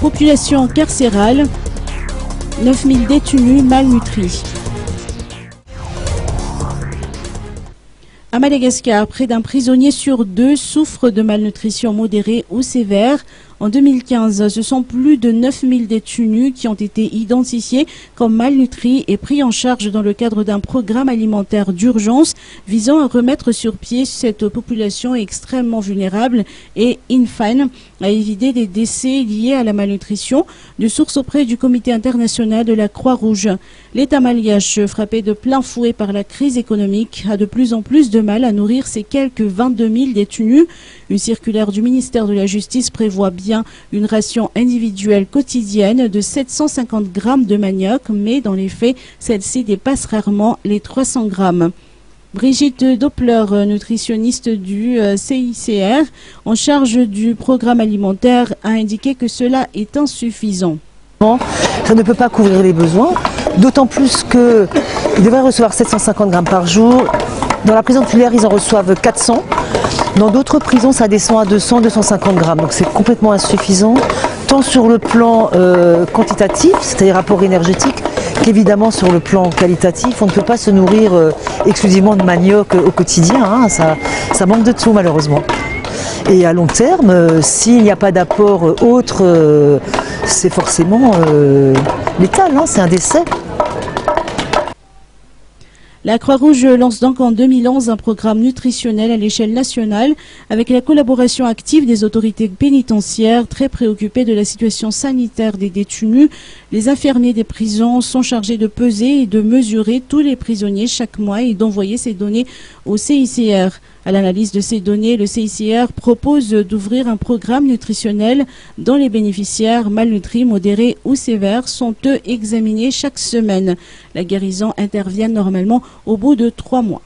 Population carcérale, 9000 détenus malnutris. À Madagascar, près d'un prisonnier sur deux souffre de malnutrition modérée ou sévère. En 2015, ce sont plus de 9000 détenus qui ont été identifiés comme malnutris et pris en charge dans le cadre d'un programme alimentaire d'urgence visant à remettre sur pied cette population extrêmement vulnérable et INFAN a évité des décès liés à la malnutrition, de sources auprès du Comité international de la Croix-Rouge. L'État malgache, frappé de plein fouet par la crise économique, a de plus en plus de mal à nourrir ses quelques 22 000 détenus. Une circulaire du ministère de la Justice prévoit bien une ration individuelle quotidienne de 750 grammes de manioc, mais dans les faits, celle-ci dépasse rarement les 300 grammes. Brigitte Doppler, nutritionniste du CICR, en charge du programme alimentaire, a indiqué que cela est insuffisant. Ça ne peut pas couvrir les besoins, d'autant plus qu'ils devraient recevoir 750 grammes par jour. Dans la prison de Tullère, ils en reçoivent 400. Dans d'autres prisons, ça descend à 200, 250 grammes. Donc c'est complètement insuffisant, tant sur le plan quantitatif, c'est-à-dire rapport énergétique, qu'évidemment sur le plan qualitatif. On ne peut pas se nourrir exclusivement de manioc au quotidien, hein. Ça manque de tout malheureusement. Et à long terme, s'il n'y a pas d'apport autre, c'est forcément létal, hein, c'est un décès. La Croix-Rouge lance donc en 2011 un programme nutritionnel à l'échelle nationale avec la collaboration active des autorités pénitentiaires très préoccupées de la situation sanitaire des détenus. Les infirmiers des prisons sont chargés de peser et de mesurer tous les prisonniers chaque mois et d'envoyer ces données au CICR. À l'analyse de ces données, le CICR propose d'ouvrir un programme nutritionnel dont les bénéficiaires malnutris, modérés ou sévères sont eux examinés chaque semaine. La guérison intervient normalement au bout de 3 mois.